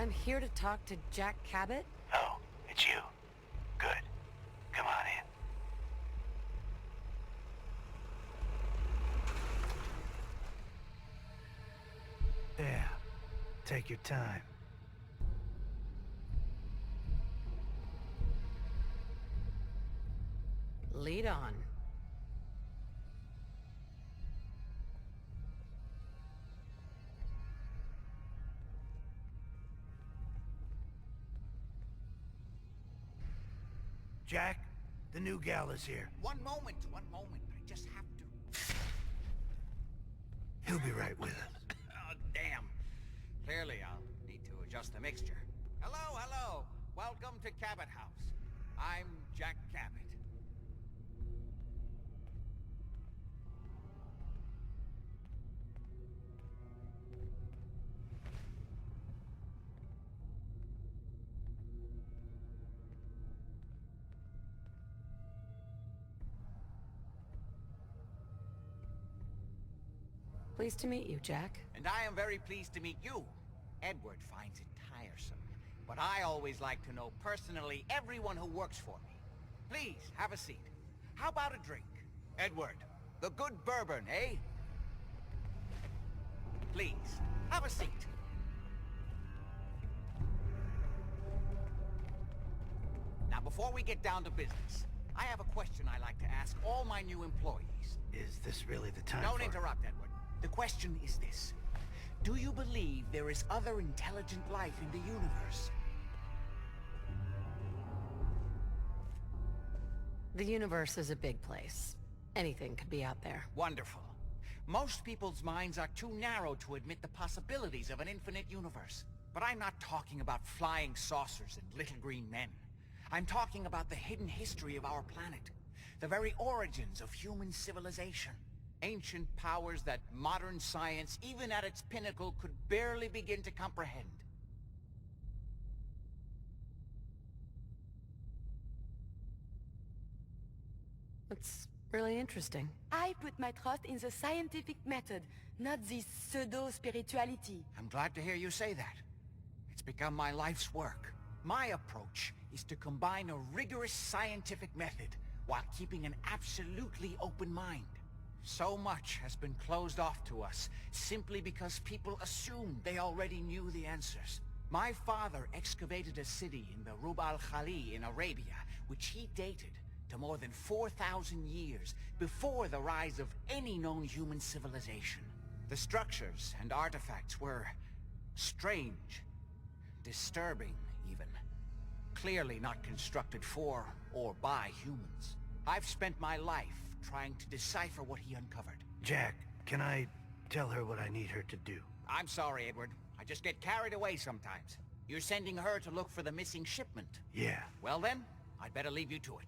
I'm here to talk to Jack Cabot. Oh, it's you. Good. Come on in. Yeah. Take your time. Lead on. Jack, the new gal is here. One moment. I just have to... He'll be right with us. Oh, damn. Clearly, I'll need to adjust the mixture. Hello. Welcome to Cabot House. I'm Jack Cabot. Pleased to meet you, Jack. And I am very pleased to meet you. Edward finds it tiresome, but I always like to know personally everyone who works for me. Please, have a seat. How about a drink? Edward, the good bourbon, eh? Please, have a seat. Now, before we get down to business, I have a question I like to ask all my new employees. Is this really the time Don't interrupt, Edward. The question is this. Do you believe there is other intelligent life in the universe? The universe is a big place. Anything could be out there. Wonderful. Most people's minds are too narrow to admit the possibilities of an infinite universe. But I'm not talking about flying saucers and little green men. I'm talking about the hidden history of our planet. The very origins of human civilization. Ancient powers that modern science, even at its pinnacle, could barely begin to comprehend. It's really interesting. I put my trust in the scientific method, not this pseudo-spirituality. I'm glad to hear you say that. It's become my life's work. My approach is to combine a rigorous scientific method while keeping an absolutely open mind. So much has been closed off to us simply because people assumed they already knew the answers. My father excavated a city in the Rub al-Khali in Arabia, which he dated to more than 4,000 years before the rise of any known human civilization. The structures and artifacts were strange, disturbing even. Clearly not constructed for or by humans. I've spent my life trying to decipher what he uncovered. Jack, can I tell her what I need her to do? I'm sorry, Edward. I just get carried away sometimes. You're sending her to look for the missing shipment. Yeah. Well then, I'd better leave you to it.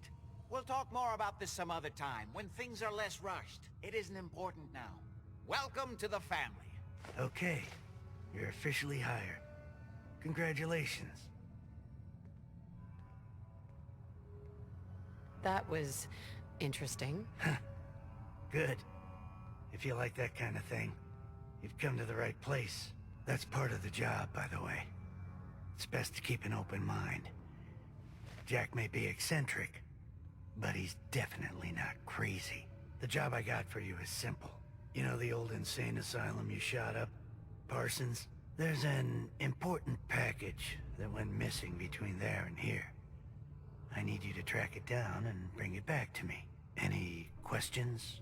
We'll talk more about this some other time, when things are less rushed. It isn't important now. Welcome to the family. Okay. You're officially hired. Congratulations. That was interesting. Good. If you like that kind of thing, you've come to the right place. That's part of the job, by the way. It's best to keep an open mind. Jack may be eccentric, but he's definitely not crazy. The job I got for you is simple. You know the old insane asylum you shot up? Parsons? There's an important package that went missing between there and here. I need you to track it down and bring it back to me. Any questions?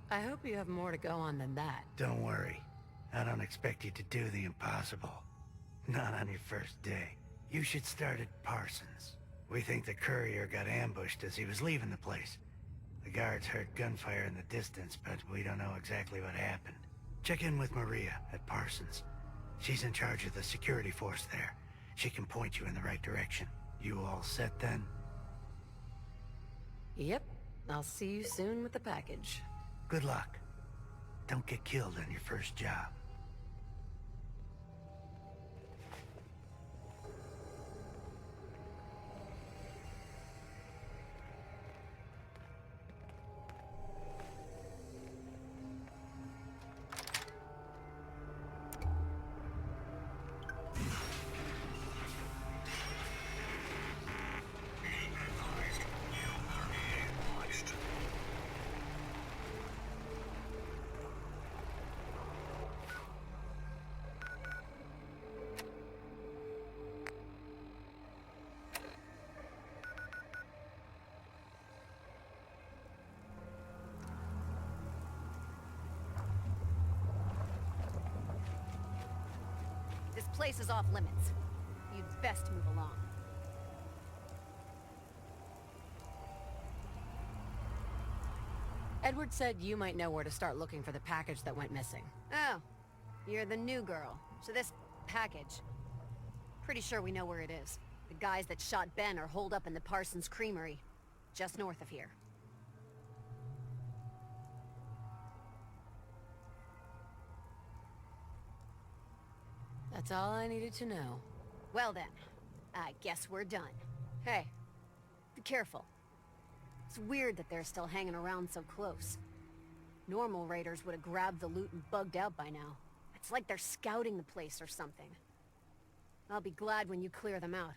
I hope you have more to go on than that. Don't worry. I don't expect you to do the impossible. Not on your first day. You should start at Parsons. We think the courier got ambushed as he was leaving the place. The guards heard gunfire in the distance, but we don't know exactly what happened. Check in with Maria at Parsons. She's in charge of the security force there. She can point you in the right direction. You all set then? Yep. I'll see you soon with the package. Good luck. Don't get killed on your first job. place is off limits. You'd best move along. Edward said you might know where to start looking for the package that went missing. Oh, you're the new girl. So this package... Pretty sure we know where it is. The guys that shot Ben are holed up in the Parsons Creamery, just north of here. That's all I needed to know. Well then, I guess we're done. Hey, be careful. It's weird that they're still hanging around so close. Normal raiders would have grabbed the loot and bugged out by now. It's like they're scouting the place or something. I'll be glad when you clear them out.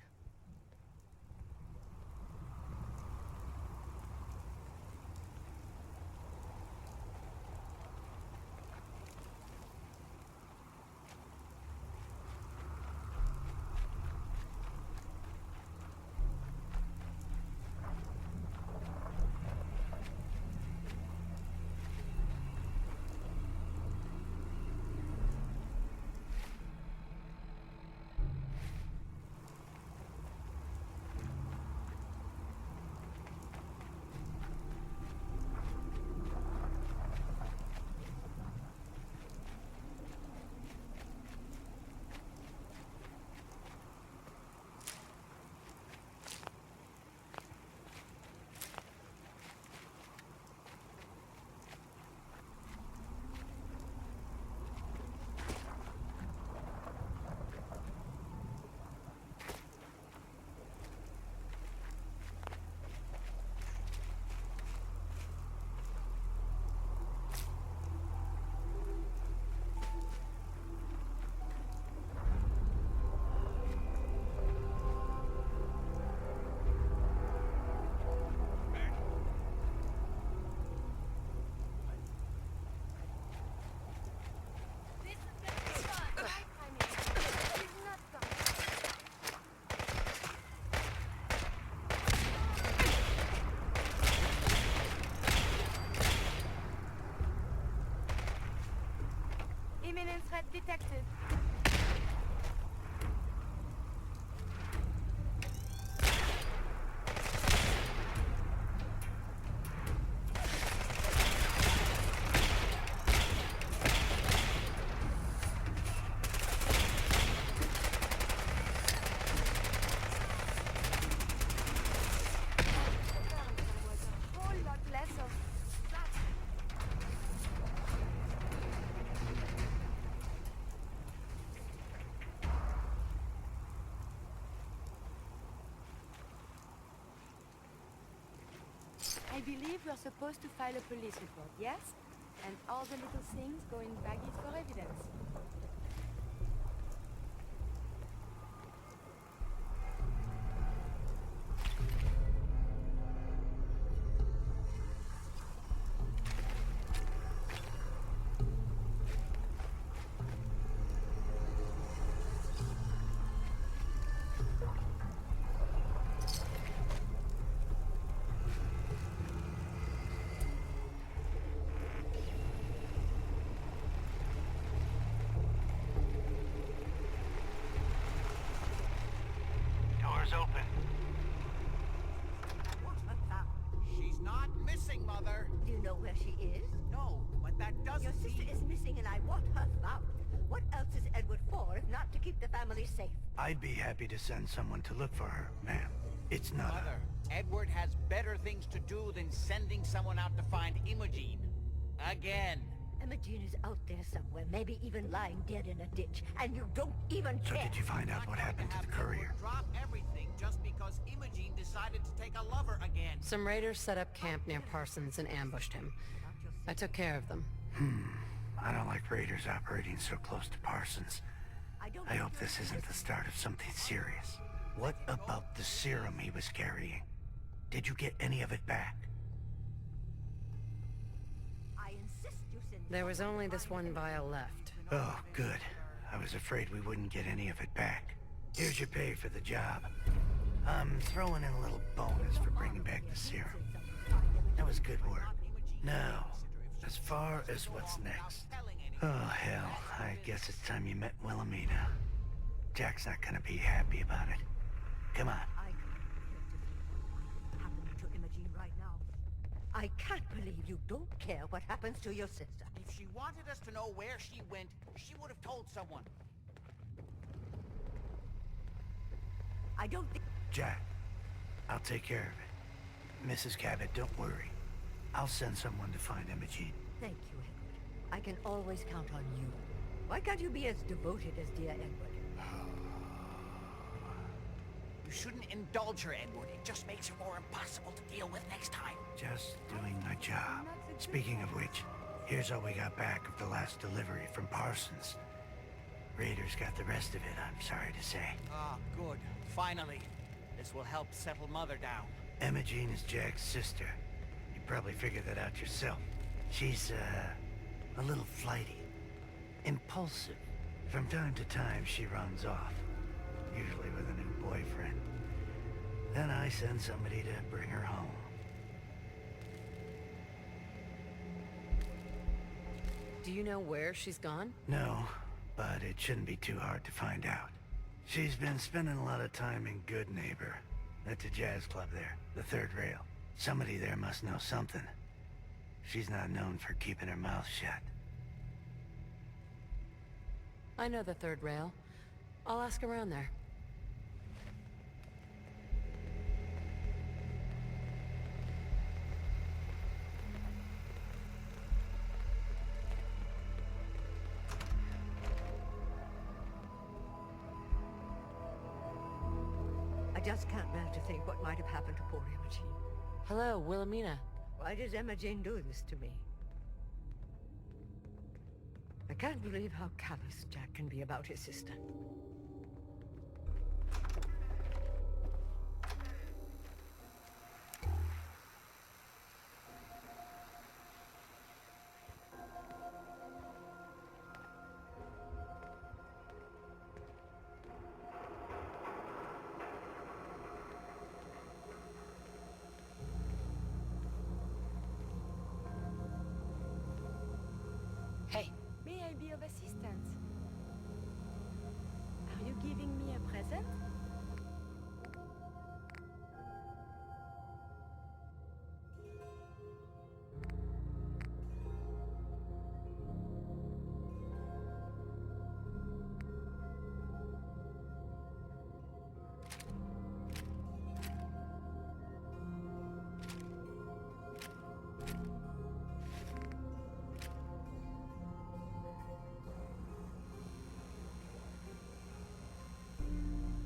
Imminent threat detected. I believe we're supposed to file a police report, yes? And all the little things go in baggies for evidence. Open. She's not missing, Mother. Do you know where she is? No, but that doesn't Your sister mean... is missing and I want her found. What else is Edward for if not to keep the family safe? I'd be happy to send someone to look for her, ma'am. It's not Mother, Edward has better things to do than sending someone out to find Imogene. Again. Imogene is out there somewhere, maybe even lying dead in a ditch, and you don't even So care. did you find out what happened to the courier? Drop everything just because Imogene decided to take a lover again. Some raiders set up camp near Parsons and ambushed him. I took care of them. I don't like raiders operating so close to Parsons. I hope this isn't the start of something serious. What about the serum he was carrying? Did you get any of it back? I insist you send There was only this one vial left. Oh, good. I was afraid we wouldn't get any of it back. Here's your pay for the job. I'm throwing in a little bonus for bringing back the serum. That was good work. Now, as far as what's next. Oh, hell. I guess it's time you met Wilhelmina. Jack's not gonna be happy about it. Come on. I can't bear to think what happening to Imogene right now. I can't believe you don't care what happens to your sister. If she wanted us to know where she went, she would have told someone. I don't think... Jack, I'll take care of it. Mrs. Cabot, don't worry. I'll send someone to find Imogene. Thank you, Edward. I can always count on you. Why can't you be as devoted as dear Edward? You shouldn't indulge her, Edward. It just makes her more impossible to deal with next time. Just doing my job. Speaking of which, here's all we got back of the last delivery from Parsons. Raiders got the rest of it, I'm sorry to say. Ah, good. Finally. This will help settle Mother down. Imogene is Jack's sister. You probably figured that out yourself. She's, a little flighty. Impulsive. From time to time, she runs off. Usually with a new boyfriend. Then I send somebody to bring her home. Do you know where she's gone? No, but it shouldn't be too hard to find out. She's been spending a lot of time in Good Neighbor. That's a jazz club there, the Third Rail. Somebody there must know something. She's not known for keeping her mouth shut. I know the Third Rail. I'll ask around there. I just can't bear to think what might have happened to poor Imogene. Hello, Wilhelmina. Why does Imogene do this to me? I can't believe how callous Jack can be about his sister. Hey. May I be of assistance? Are you giving me a present?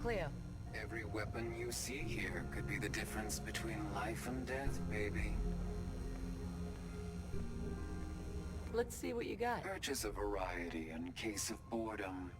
Cleo. Every weapon you see here could be the difference between life and death, baby. Let's see what you got. Purchase a variety in case of boredom.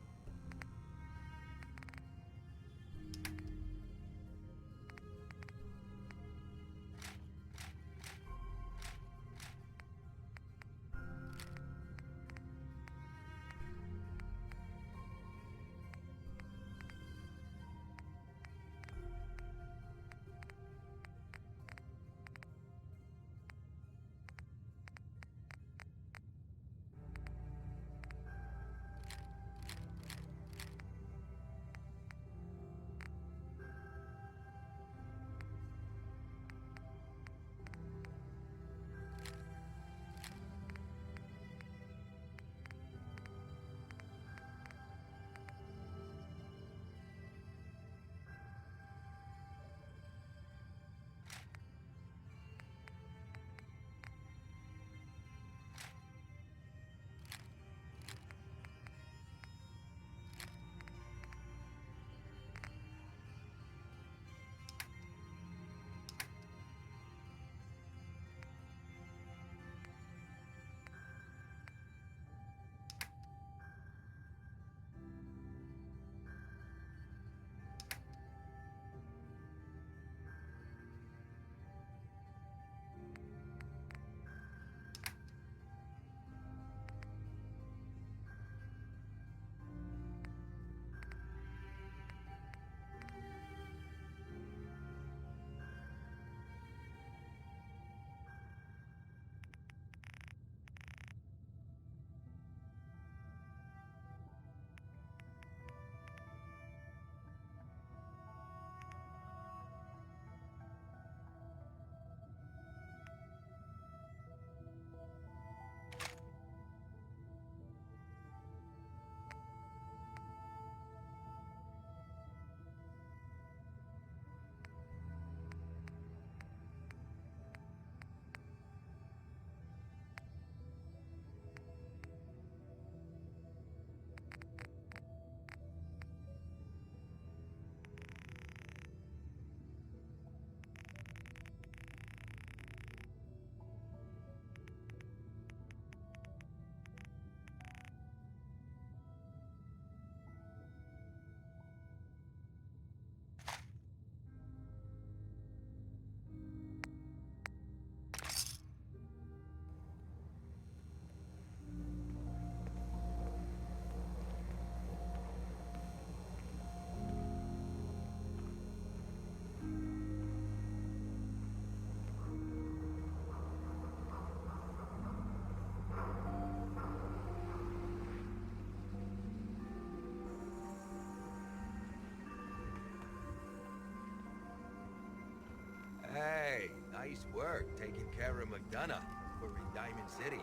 Kara McDonough. We're in Diamond City.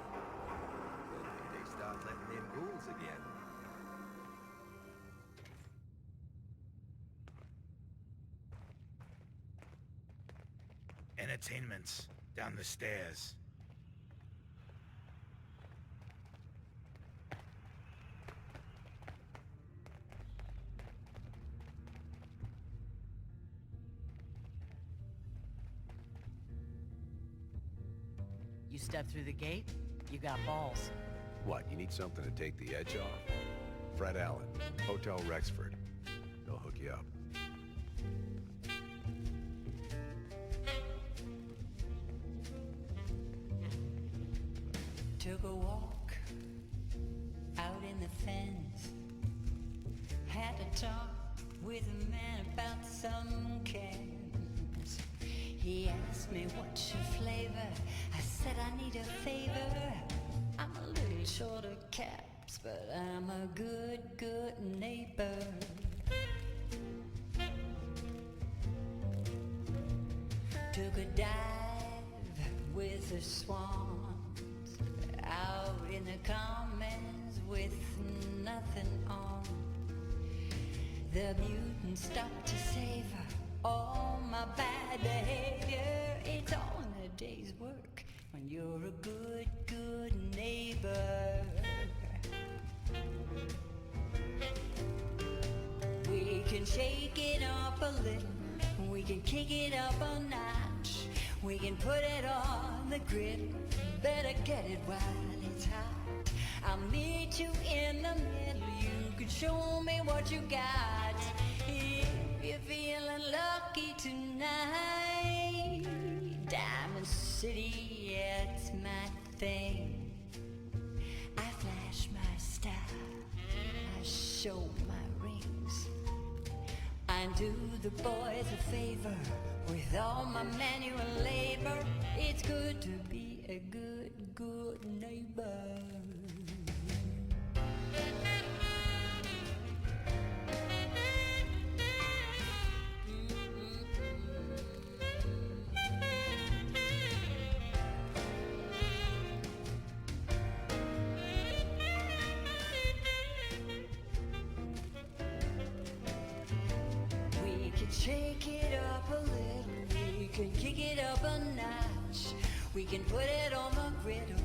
When did they start letting in ghouls again? Entertainment's down the stairs. You step through the gate, you got balls. What, you need something to take the edge off? Fred Allen, Hotel Rexford. They'll hook you up. Took a walk out in the fens. Had to talk with a man about some cans. He asked me what's your flavor. I said I need a favor. I'm a little short of caps, but I'm a good neighbor. Took a dive with the swans out in the commons with nothing on. The mutant stopped to savor all my bad behavior. It's all in a day's work when you're a good neighbor. We can shake it up a little, we can kick it up a notch, we can put it on the griddle, better get it while it's hot. I'll meet you in the middle, you can show me what you got. If you're feeling lucky tonight, Diamond City, yeah, it's my thing. I flash my style, I show my rings. I do the boys a favor with all my manual labor. It's good to be a good neighbor. We can shake it up a little, we can kick it up a notch, we can put it on the griddle,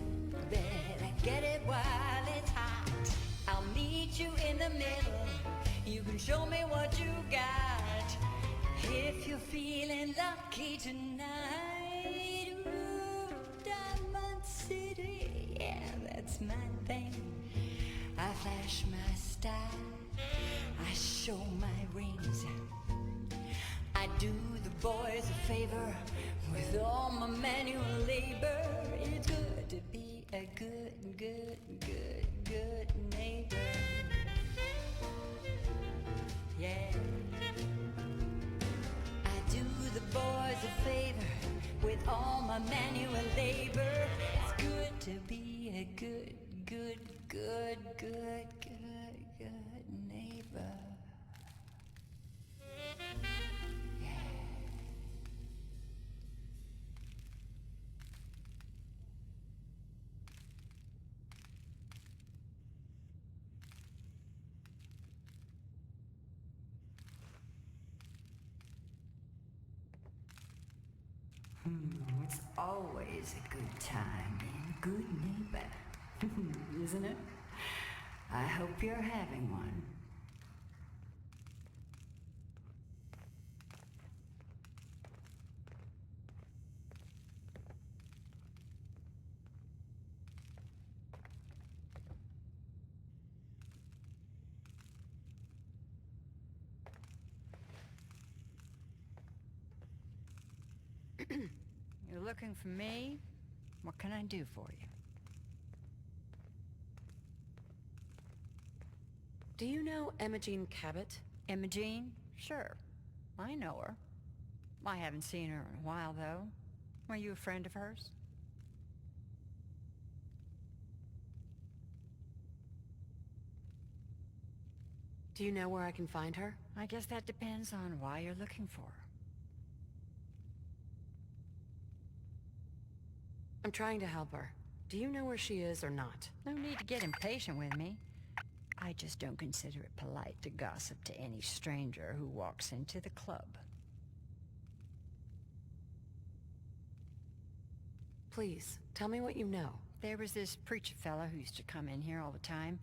better get it while it's hot. I'll meet you in the middle, you can show me what you got. If you're feeling lucky tonight, ooh, Diamond City, yeah, that's my thing. I flash my style, I show my rings. I do the boys a favor with all my manual labor. It's good to be a good neighbor. Yeah. I do the boys a favor with all my manual labor. It's good to be a good neighbor. It's always a good time being a good neighbor, isn't it? I hope you're having one. You're looking for me? What can I do for you? Do you know Imogene Cabot? Imogene? Sure. I know her. I haven't seen her in a while, though. Were you a friend of hers? Do you know where I can find her? I guess that depends on why you're looking for her. I'm trying to help her. Do you know where she is or not? No need to get impatient with me. I just don't consider it polite to gossip to any stranger who walks into the club. Please, tell me what you know. There was this preacher fella who used to come in here all the time.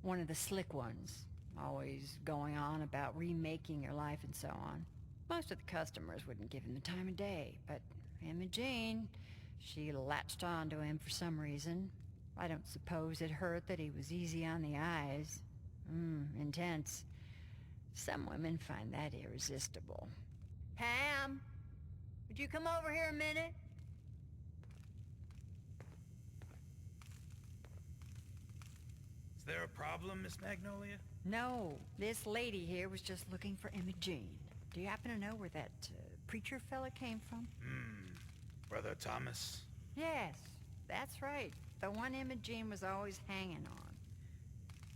One of the slick ones. Always going on about remaking your life and so on. Most of the customers wouldn't give him the time of day, but Imogene, she latched on to him for some reason. I don't suppose it hurt that he was easy on the eyes. Intense. Some women find that irresistible. Pam, would you come over here a minute? Is there a problem, Miss Magnolia? No, this lady here was just looking for Imogene. Do you happen to know where that preacher fella came from? Brother Thomas? Yes, that's right. The one Imogene was always hanging on.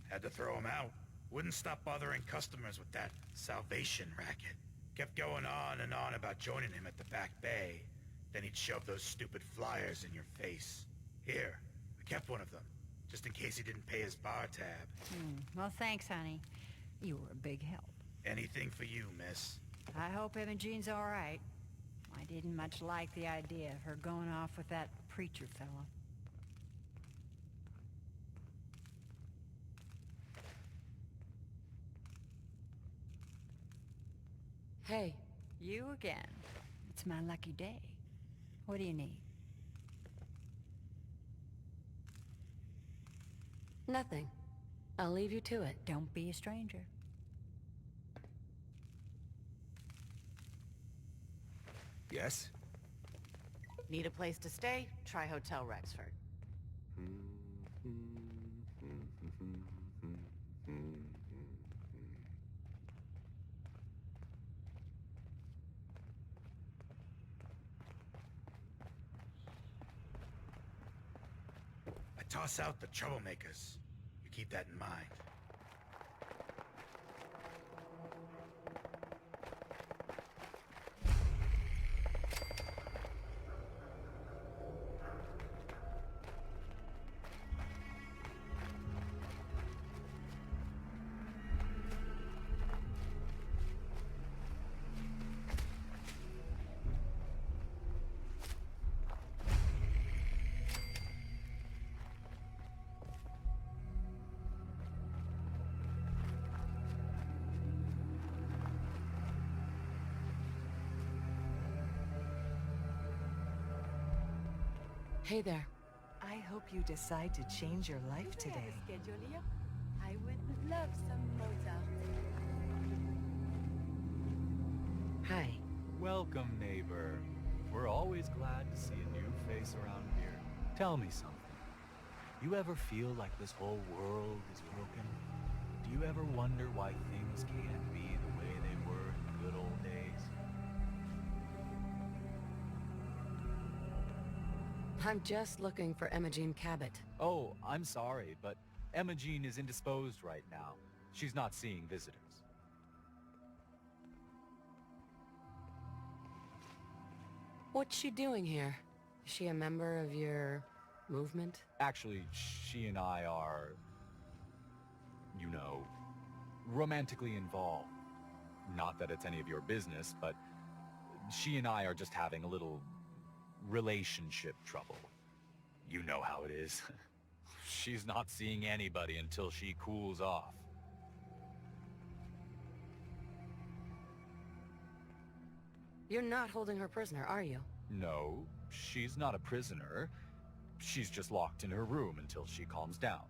Had to throw him out. Wouldn't stop bothering customers with that salvation racket. Kept going on and on about joining him at the back bay. Then he'd shove those stupid flyers in your face. Here, I kept one of them, just in case he didn't pay his bar tab. Well, thanks, honey. You were a big help. Anything for you, miss. I hope Imogene's all right. I didn't much like the idea of her going off with that preacher fella. Hey. You again. It's my lucky day. What do you need? Nothing. I'll leave you to it. Don't be a stranger. Yes? Need a place to stay? Try Hotel Rexford. I toss out the troublemakers. You keep that in mind. Hey there. I hope you decide to change your life Do we have today. a schedule here? I would love some Mozart. Hi. Welcome, neighbor. We're always glad to see a new face around here. Tell me something. You ever feel like this whole world is broken? Do you ever wonder why things can't be the way they were in the good old days? I'm just looking for Imogene Cabot. Oh, I'm sorry, but Imogene is indisposed right now. She's not seeing visitors. What's she doing here? Is she a member of your movement? Actually, she and I are, you know, romantically involved. Not that it's any of your business, but she and I are just having a little relationship trouble. You know how it is. She's not seeing anybody until she cools off. You're not holding her prisoner, are you? No, she's not a prisoner. She's just locked in her room until she calms down.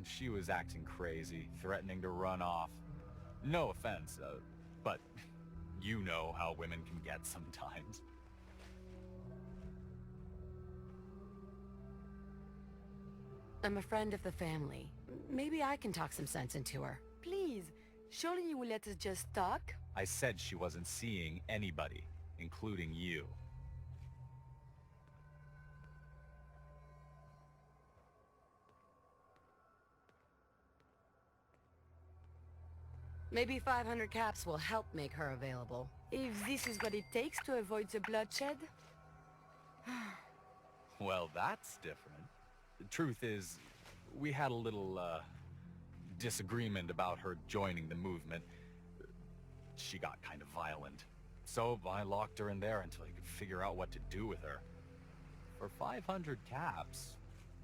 She was acting crazy, threatening to run off. No offense, but you know how women can get sometimes. I'm a friend of the family. Maybe I can talk some sense into her. Please, surely you will let us just talk? I said she wasn't seeing anybody, including you. Maybe 500 caps will help make her available. If this is what it takes to avoid the bloodshed? Well, that's different. The truth is, we had a little, disagreement about her joining the movement. She got kind of violent. So I locked her in there until I could figure out what to do with her. For 500 caps,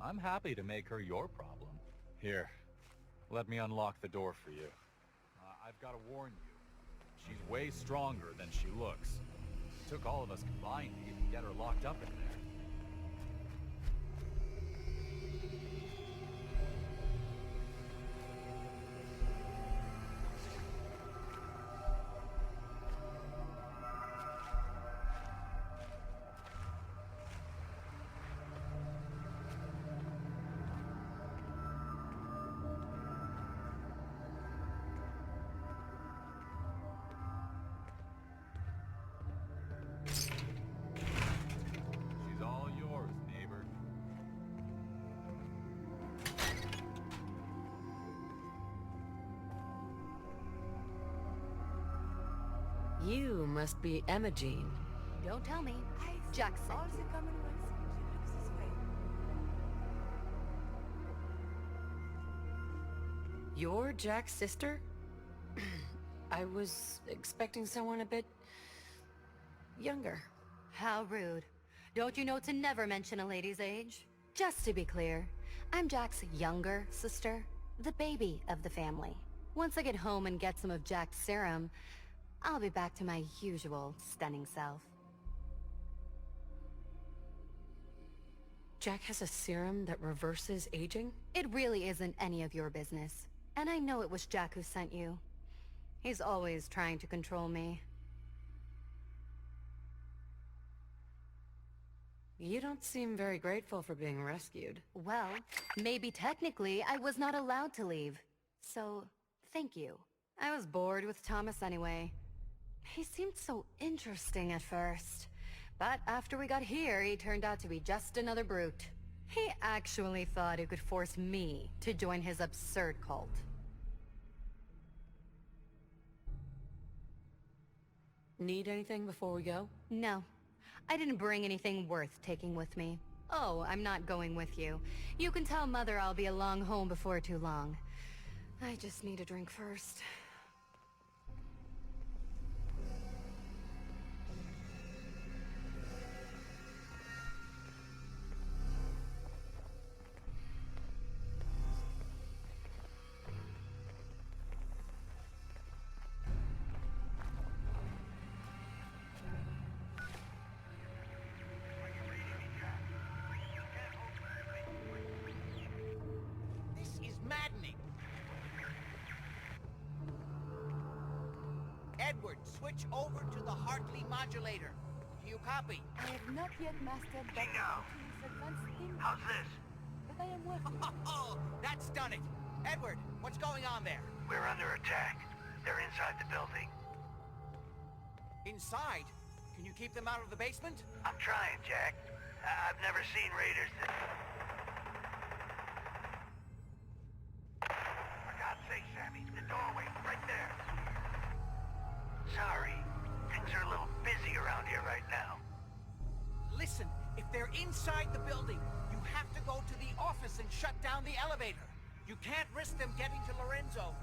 I'm happy to make her your problem. Here, let me unlock the door for you. I've got to warn you, she's way stronger than she looks. It took all of us combined to even get her locked up in there. She's all yours, neighbor. You must be Imogene. Don't tell me. Jack sent you. You're Jack's sister? I was expecting someone a bit... younger. How rude. Don't you know to never mention a lady's age? Just to be clear, I'm Jack's younger sister, the baby of the family. Once I get home and get some of Jack's serum, I'll be back to my usual stunning self. Jack has a serum that reverses aging? It really isn't any of your business. And I know it was Jack who sent you. He's always trying to control me. You don't seem very grateful for being rescued. Well, maybe technically I was not allowed to leave. So, thank you. I was bored with Thomas anyway. He seemed so interesting at first. But after we got here, he turned out to be just another brute. He actually thought he could force me to join his absurd cult. Need anything before we go? No. I didn't bring anything worth taking with me. Oh, I'm not going with you. You can tell Mother I'll be along home before too long. I just need a drink first. Maddening! Edward, switch over to the Hartley modulator. Do you copy? I have not yet mastered that advanced thing. How's this? But I am working. Oh, that's done it! Edward, what's going on there? We're under attack. They're inside the building. Inside? Can you keep them out of the basement? I'm trying, Jack. I've never seen raiders that... For God's sake, Sammy, the doorway, right there. Sorry, things are a little busy around here right now. Listen, if they're inside the building, you have to go to the office and shut down the elevator. You can't risk them getting to Lorenzo.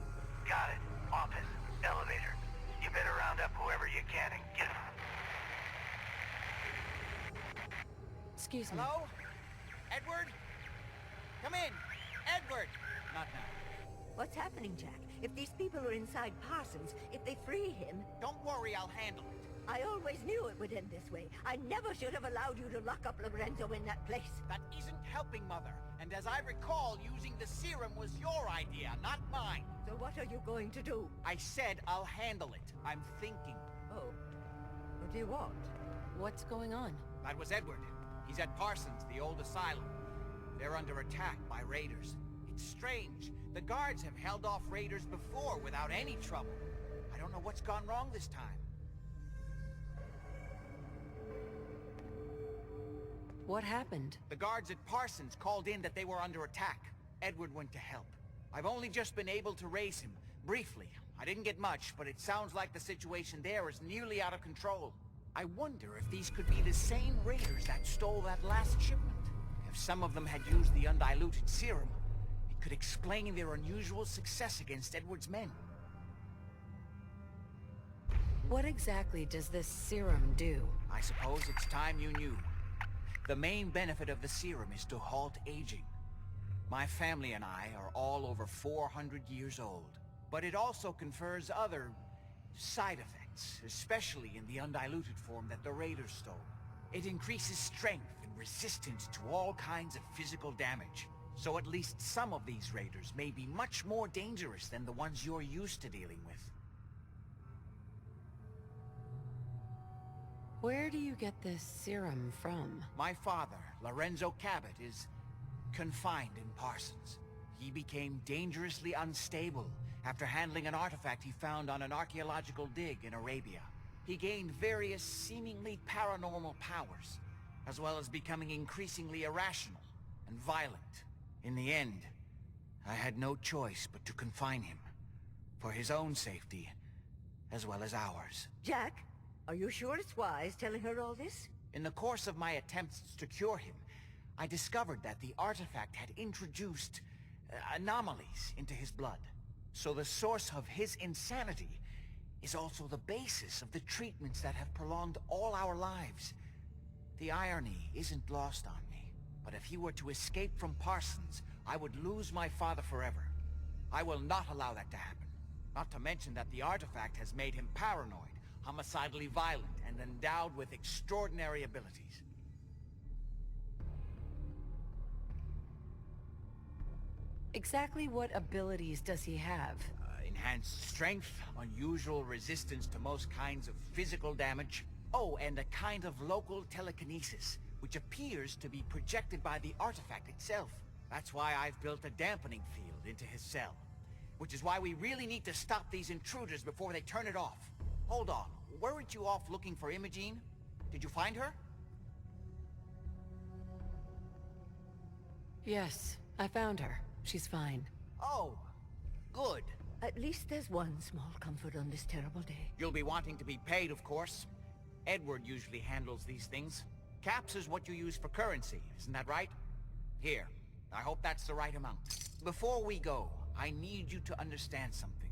Got it. Office, elevator. You better round up whoever you can and get... Excuse me. Hello? Edward? Come in. Edward! Not now. What's happening, Jack? If these people are inside Parsons, if they free him... Don't worry, I'll handle it. I always knew it would end this way. I never should have allowed you to lock up Lorenzo in that place. That isn't helping, Mother. And as I recall, using the serum was your idea, not mine. So what are you going to do? I said I'll handle it. I'm thinking. Oh. What do you want? What's going on? That was Edward. He's at Parsons, the old asylum. They're under attack by raiders. It's strange. The guards have held off raiders before without any trouble. I don't know what's gone wrong this time. What happened? The guards at Parsons called in that they were under attack. Edward went to help. I've only just been able to raise him, briefly. I didn't get much, but it sounds like the situation there is nearly out of control. I wonder if these could be the same raiders that stole that last shipment. If some of them had used the undiluted serum, it could explain their unusual success against Edward's men. What exactly does this serum do? I suppose it's time you knew. The main benefit of the serum is to halt aging. My family and I are all over 400 years old. But it also confers other side effects, especially in the undiluted form that the Raiders stole. It increases strength and resistance to all kinds of physical damage. So at least some of these Raiders may be much more dangerous than the ones you're used to dealing with. Where do you get this serum from? My father, Lorenzo Cabot, is confined in Parsons. He became dangerously unstable after handling an artifact he found on an archaeological dig in Arabia. He gained various seemingly paranormal powers, as well as becoming increasingly irrational and violent. In the end, I had no choice but to confine him, for his own safety, as well as ours. Jack, are you sure it's wise telling her all this? In the course of my attempts to cure him, I discovered that the artifact had introduced anomalies into his blood. So the source of his insanity is also the basis of the treatments that have prolonged all our lives. The irony isn't lost on me, but if he were to escape from Parsons, I would lose my father forever. I will not allow that to happen. Not to mention that the artifact has made him paranoid, homicidally violent, and endowed with extraordinary abilities. Exactly what abilities does he have? Enhanced strength, unusual resistance to most kinds of physical damage. Oh, and a kind of local telekinesis, which appears to be projected by the artifact itself. That's why I've built a dampening field into his cell. Which is why we really need to stop these intruders before they turn it off. Hold on, weren't you off looking for Imogene? Did you find her? Yes, I found her. She's fine. Oh, good. At least there's one small comfort on this terrible day. You'll be wanting to be paid, of course. Edward usually handles these things. Caps is what you use for currency, isn't that right? Here, I hope that's the right amount. Before we go, I need you to understand something.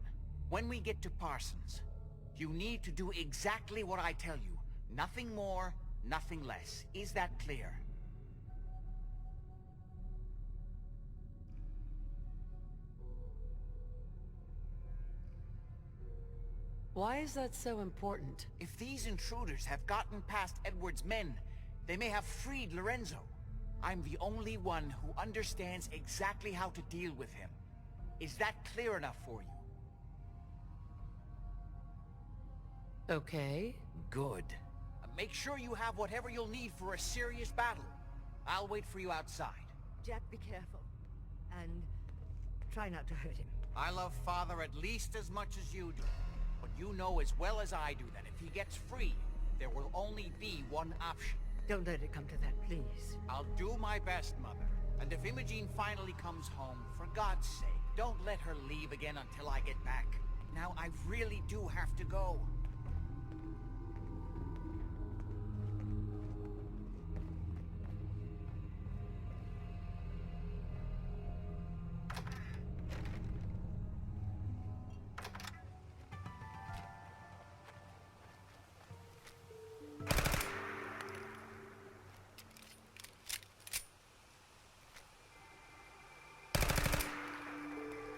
When we get to Parsons, you need to do exactly what I tell you. Nothing more, nothing less. Is that clear? Why is that so important? If these intruders have gotten past Edward's men, they may have freed Lorenzo. I'm the only one who understands exactly how to deal with him. Is that clear enough for you? Okay. Good. Make sure you have whatever you'll need for a serious battle. I'll wait for you outside. Jack, be careful. And try not to hurt him. I love Father at least as much as you do. But you know as well as I do that if he gets free, there will only be one option. Don't let it come to that, please. I'll do my best, Mother. And if Imogene finally comes home, for God's sake, don't let her leave again until I get back. Now, I really do have to go.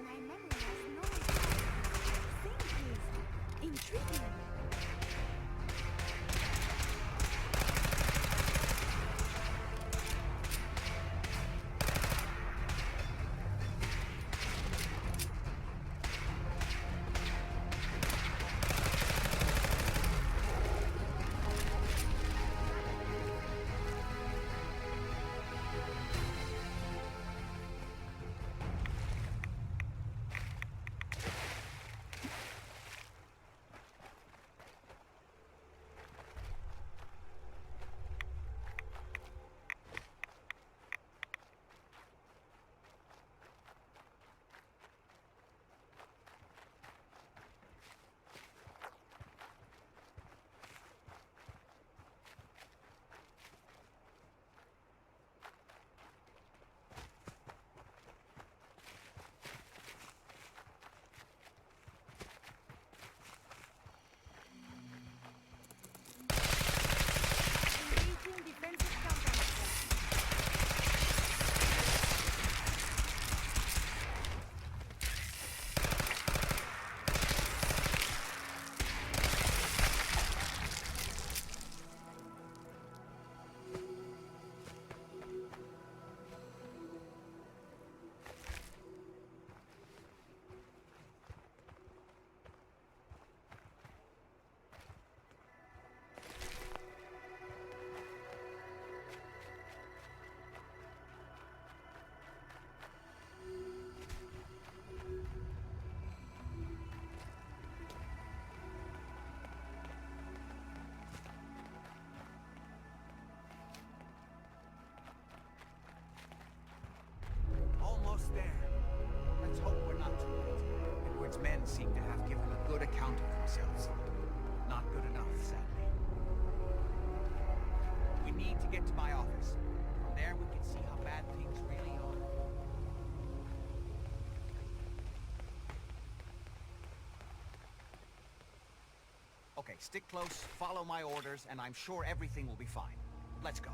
My memory has no intriguing. good account of themselves. Not good enough, sadly. We need to get to my office. From there we can see how bad things really are. Okay, stick close, follow my orders, and I'm sure everything will be fine. Let's go.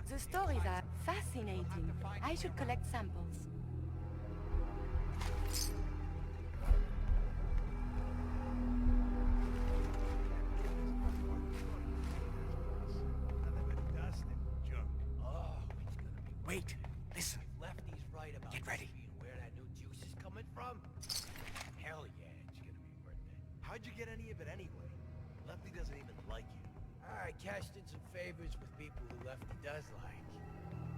The stories are fascinating. I should collect samples. Wait, listen. Lefty's right about Get ready. where that new juice is coming from. Hell yeah, it's gonna be worth it. How'd you get any of it anyway? Lefty doesn't even like you. I cashed in some favors with people who Lefty does like.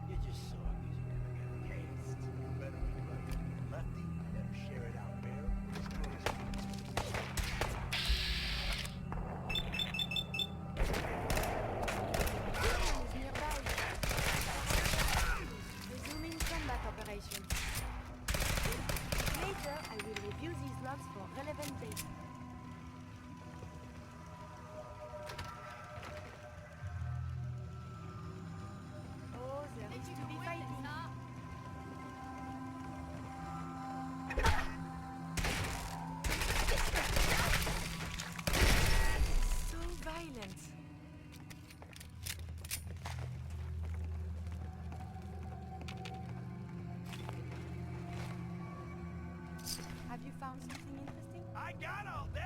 You just soggies are gonna get a taste. Better be right. Lefty, better share it out, man. As good as Resuming combat operation. Later, I will review these logs for relevant data. Oh, there is to be fighting. So violent. Have you found something interesting? I got all day!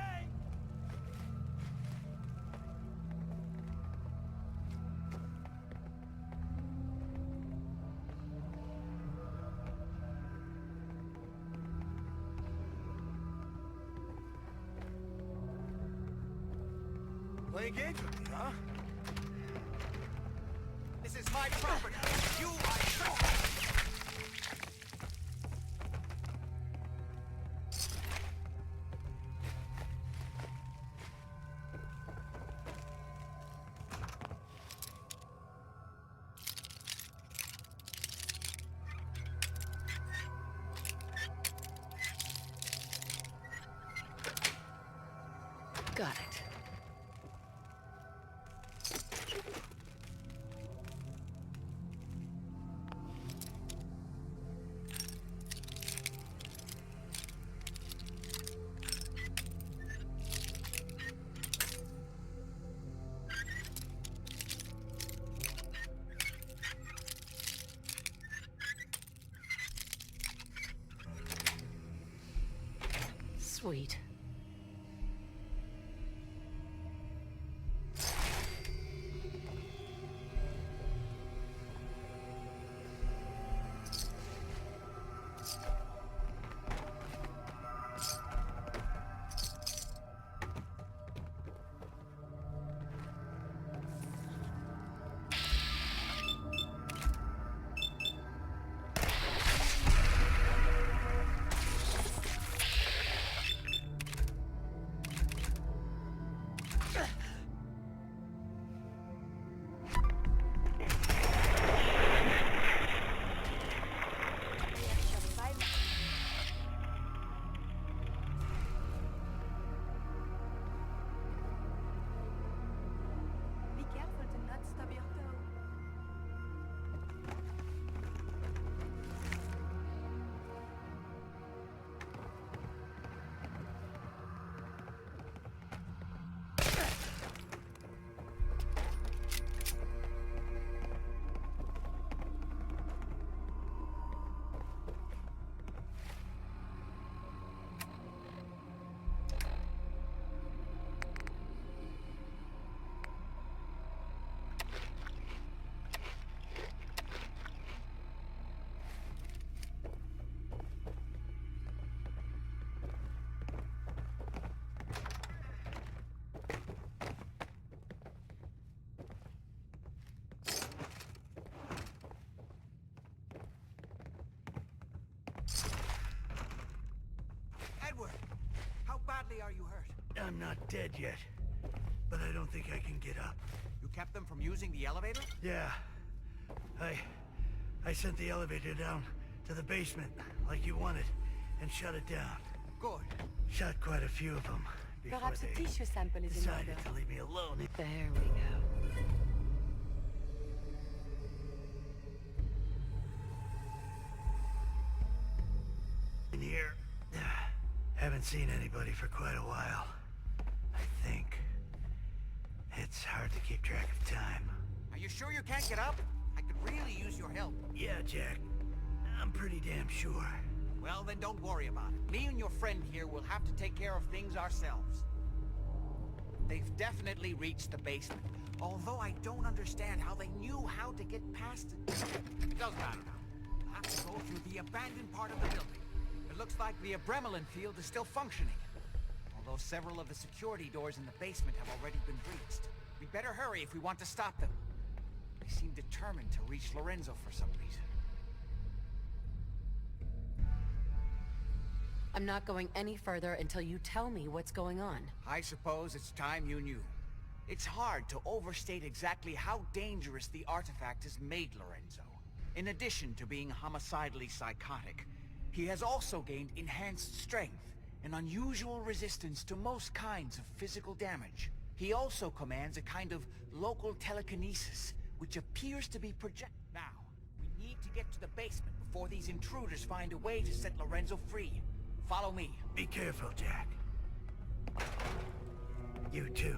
Playing games with me, huh? This is my property. You are trespassing. Got it. Sweet. badly are you hurt? I'm not dead yet, but I don't think I can get up. You kept them from using the elevator? Yeah. I sent the elevator down to the basement, like you wanted, and shut it down. Good. Shot quite a few of them before Perhaps a they tissue sample is in decided order. to leave me alone. There we go. In here, haven't seen anybody for quite a while. I think. It's hard to keep track of time. Are you sure you can't get up? I could really use your help. Yeah, Jack. I'm pretty damn sure. Well, then don't worry about it. Me and your friend here will have to take care of things ourselves. They've definitely reached the basement, although I don't understand how they knew how to get past it. It doesn't matter now. We'll have to go through the abandoned part of the building. It looks like the adrenaline field is still functioning, although several of the security doors in the basement have already been breached. We'd better hurry if we want to stop them. They seem determined to reach Lorenzo for some reason. I'm not going any further until you tell me what's going on. I suppose it's time you knew. It's hard to overstate exactly how dangerous the artifact has made Lorenzo. In addition to being homicidally psychotic, he has also gained enhanced strength and unusual resistance to most kinds of physical damage. He also commands a kind of local telekinesis, which appears to be project. Now, we need to get to the basement before these intruders find a way to set Lorenzo free. Follow me. Be careful, Jack. You too.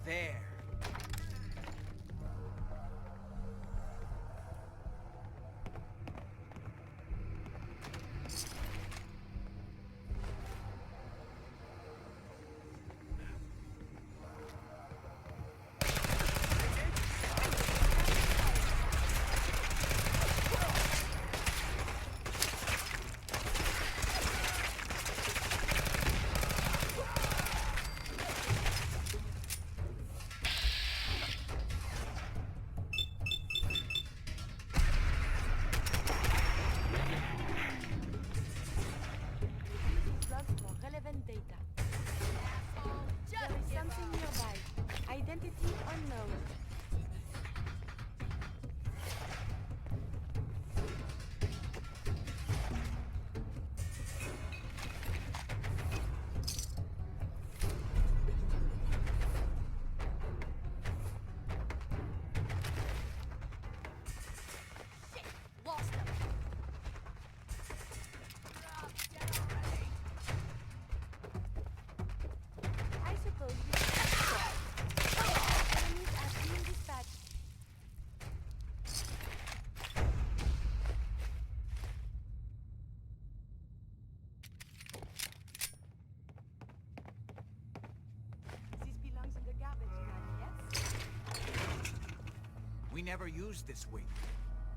There. Logs for relevant data. There is something nearby. Identity unknown. Lost him. I suppose we should enemies are being dispatched. This belongs in the garbage man, yes? We never used this wing.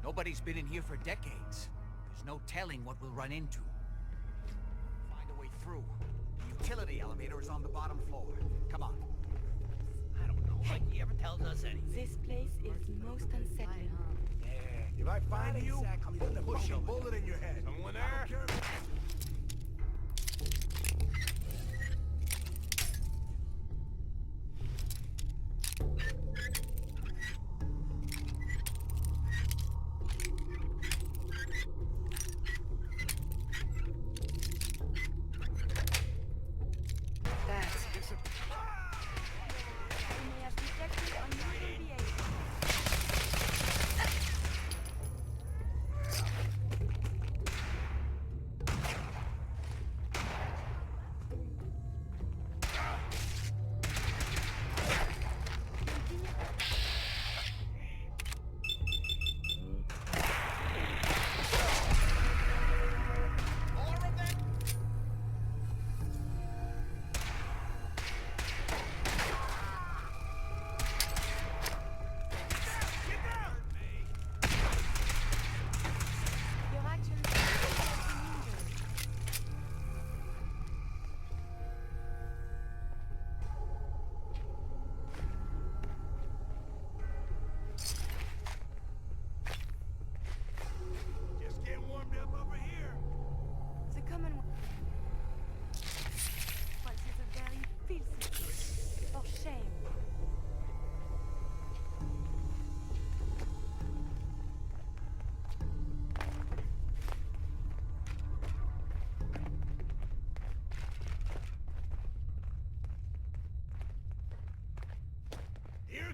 Nobody's been in here for decades. There's no telling what we'll run into. Find a way through. The utility elevator is on the bottom floor. Come on. I don't know, like he ever tells us anything. This place is most unsettling. If I find you, I'm gonna push a bullet in your head. Someone there? We may have detected unusual behavior.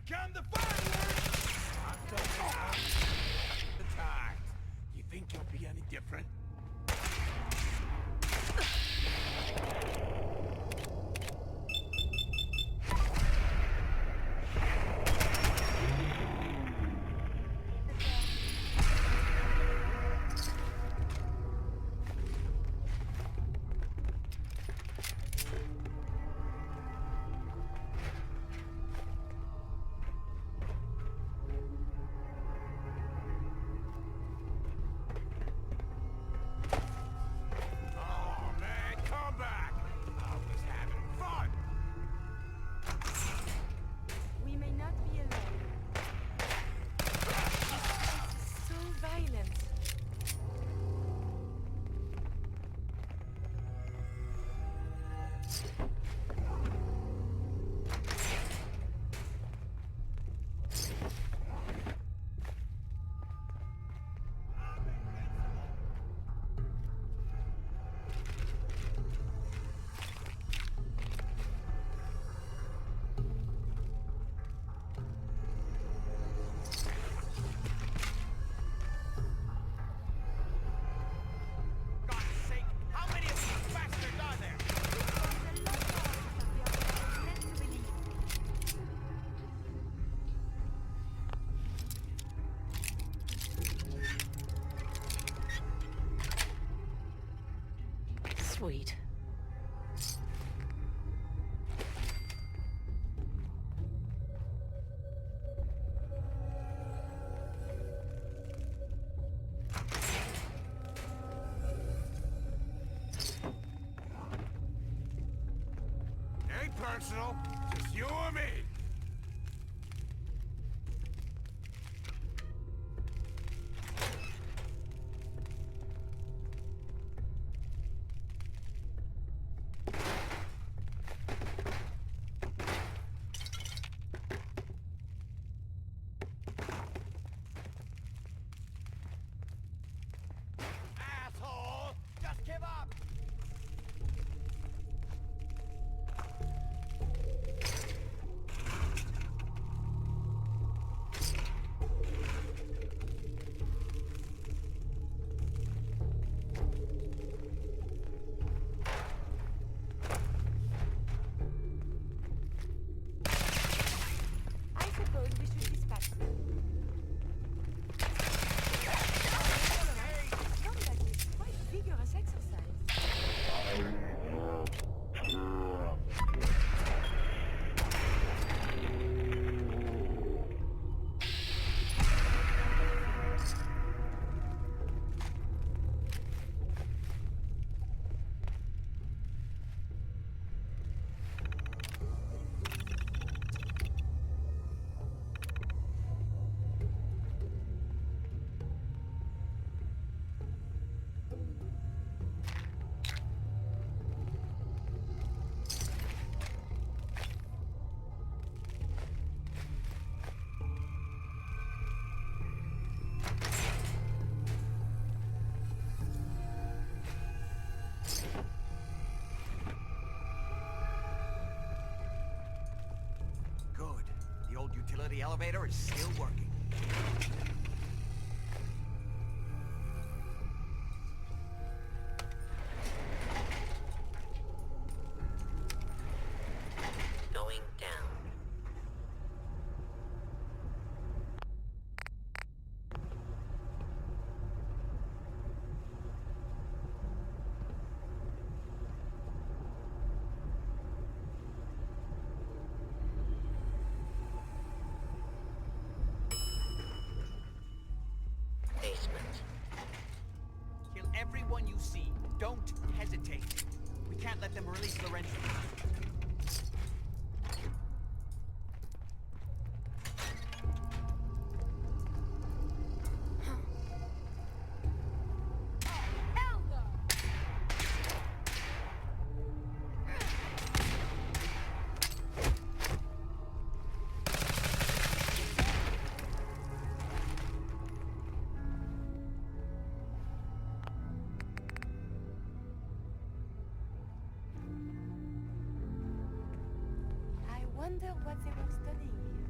come the fireworks! I'm the times. You think you'll be any different? We may not be alone. This place is so violent. God's sake, how many of these bastards are there? Sweet. Ain't personal, just you or me. Asshole! Just give up! I suppose we should dispatch them. Combat is quite vigorous exercise. Good. The old utility elevator is still working. Going down. Basement. Kill everyone you see. Don't hesitate. We can't let them release Lorenzo. I wonder what they were studying here.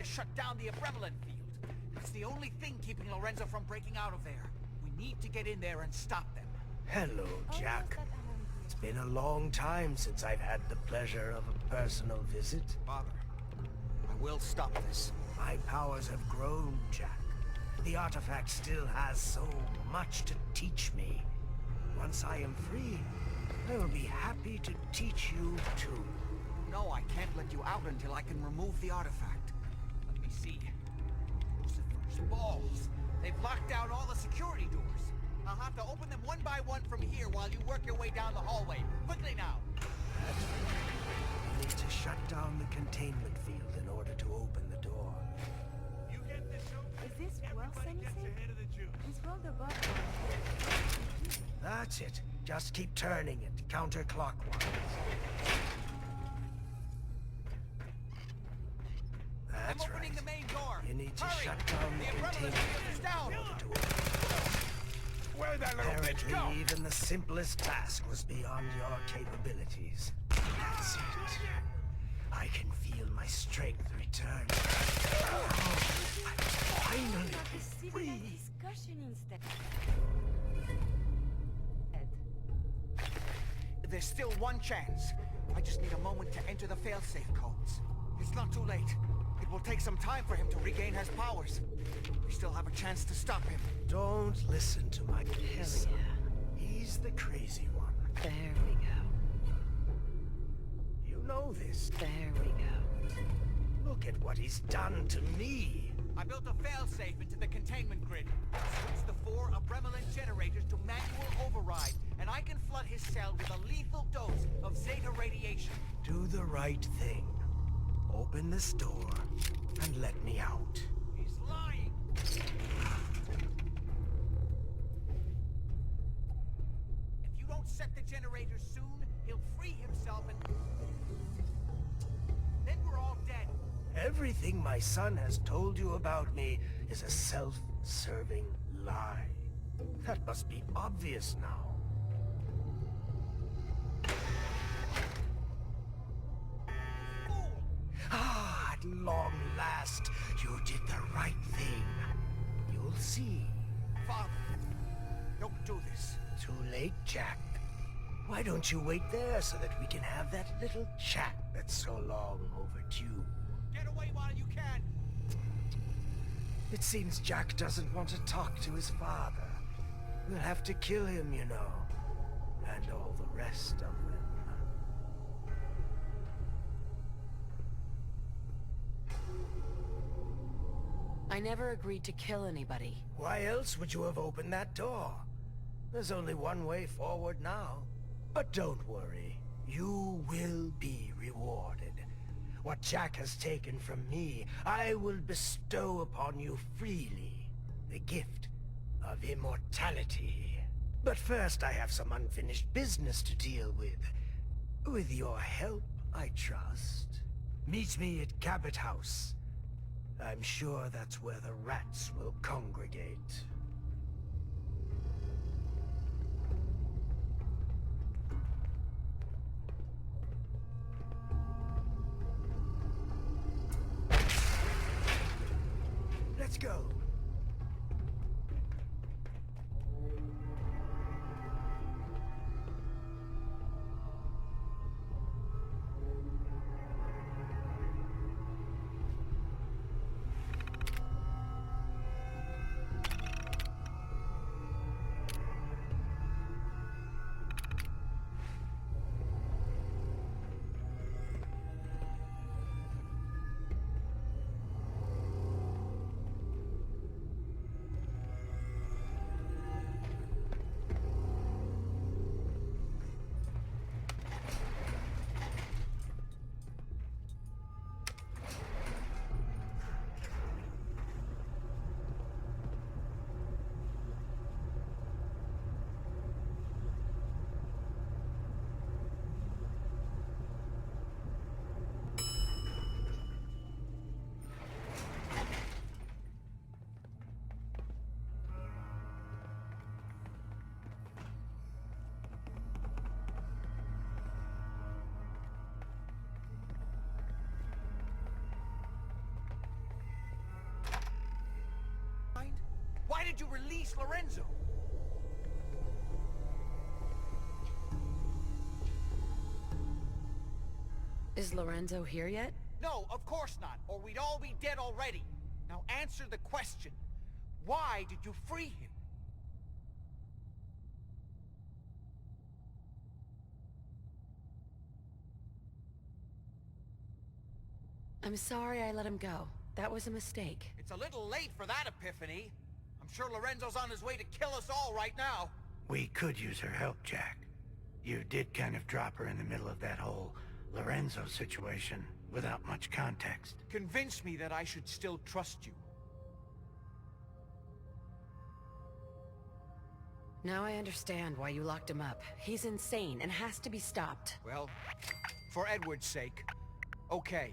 to shut down the Abremlin field. It's the only thing keeping Lorenzo from breaking out of there. We need to get in there and stop them. Hello, Jack. It's been a long time since I've had the pleasure of a personal visit. Father, I will stop this. My powers have grown, Jack. The artifact still has so much to teach me. Once I am free, I will be happy to teach you too. No, I can't let you out until I can remove the artifact. Let me see. Lucifer's balls. They've locked down all the security doors. I'll have to open them one by one from here while you work your way down the hallway. Quickly now! That's right. You need to shut down the containment field in order to open the door. Is this worth anything? Is world about... That's it. Just keep turning it counterclockwise. That's I'm opening right. the main door. You need to Hurry! shut down the containment Abremlin is down! Where'd that little bitch Apparently, go? even the simplest task was beyond your capabilities. That's it. I can feel my strength return. Oh, I'm finally free. Discussion instead. There's still one chance. I just need a moment to enter the failsafe codes. It's not too late. It will take some time for him to regain his powers. We still have a chance to stop him. Don't listen to my son. Yeah. He's the crazy one. There we go. You know this. There we go. Look at what he's done to me. I built a failsafe into the containment grid. Switch the 4 Abremlin generators to manual override, and I can flood his cell with a lethal dose of Zeta radiation. Do the right thing. Open this door and let me out. He's lying! If you don't set the generators soon, he'll free himself and... then we're all dead. Everything my son has told you about me is a self-serving lie. That must be obvious now. Ah, at long last, you did the right thing. You'll see. Father, don't do this. Too late, Jack. Why don't you wait there so that we can have that little chat that's so long overdue? Get away while you can! It seems Jack doesn't want to talk to his father. We'll have to kill him, you know. And all the rest of them. I never agreed to kill anybody. Why else would you have opened that door? There's only one way forward now. But don't worry. You will be rewarded. What Jack has taken from me, I will bestow upon you freely. The gift of immortality. But first I have some unfinished business to deal with. With your help, I trust. Meet me at Cabot House. I'm sure that's where the rats will congregate. Let's go. did you release Lorenzo? Is Lorenzo here yet? No, of course not, or we'd all be dead already. Now answer the question. Why did you free him? I'm sorry I let him go. That was a mistake. It's a little late for that epiphany. I'm sure Lorenzo's on his way to kill us all right now. We could use her help, Jack. You did kind of drop her in the middle of that whole Lorenzo situation without much context. Convince me that I should still trust you. Now I understand why you locked him up. He's insane and has to be stopped. Well, for Edward's sake, okay.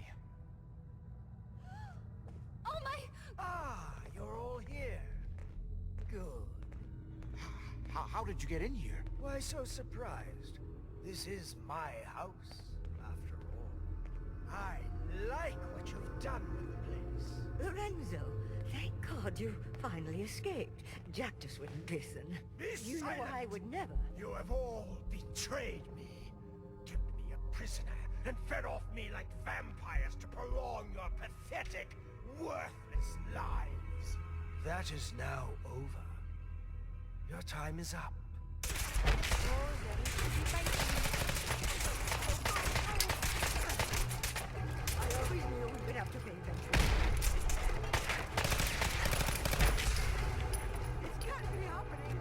Oh my... Ah, you're all here. Good. How did you get in here? Why so surprised? This is my house, after all. I like what you've done with the place. Lorenzo, thank God you finally escaped. Jack just wouldn't listen. Be You know silent. I would never. You have all betrayed me, kept me a prisoner, and fed off me like vampires to prolong your pathetic, worthless lives. That is now over. Your time is up. I always knew we would have to pay eventually. This can't be happening.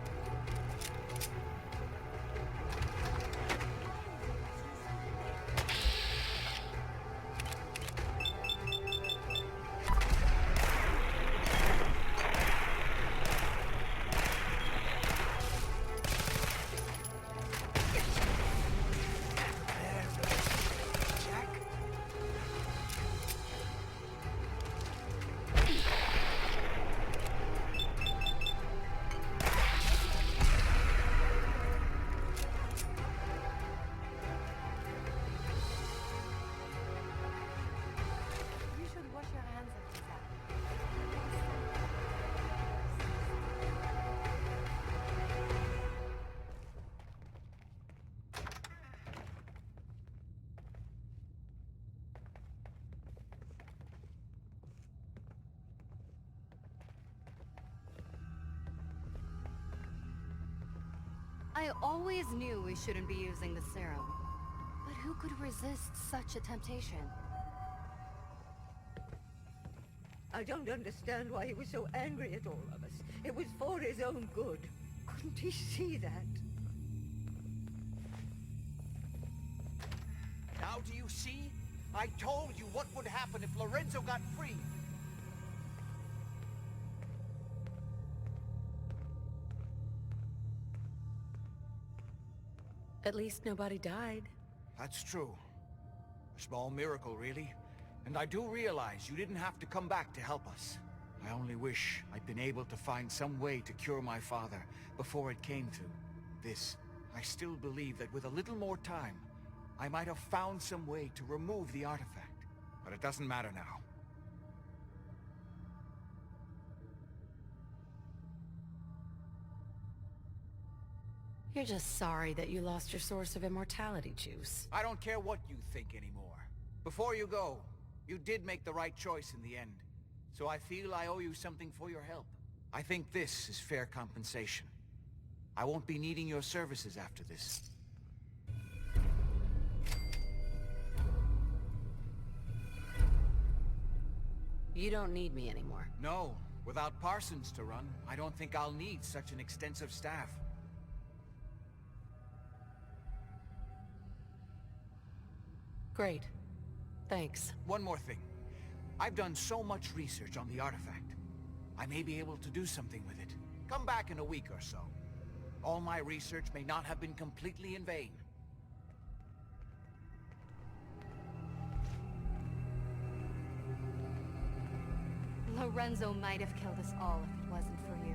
You should wash your hands after that. I always knew we shouldn't be using the serum. But who could resist such a temptation? I don't understand why he was so angry at all of us. It was for his own good. Couldn't he see that? Now do you see? I told you what would happen if Lorenzo got free. At least nobody died. That's true. A small miracle, really. And I do realize you didn't have to come back to help us. I only wish I'd been able to find some way to cure my father before it came to this. I still believe that with a little more time, I might have found some way to remove the artifact. But it doesn't matter now. You're just sorry that you lost your source of immortality juice. I don't care what you think anymore. Before you go, you did make the right choice in the end. So I feel I owe you something for your help. I think this is fair compensation. I won't be needing your services after this. You don't need me anymore. No, without Parsons to run, I don't think I'll need such an extensive staff. Great. Thanks. One more thing. I've done so much research on the artifact. I may be able to do something with it. Come back in a week or so. All my research may not have been completely in vain. Lorenzo might have killed us all if it wasn't for you.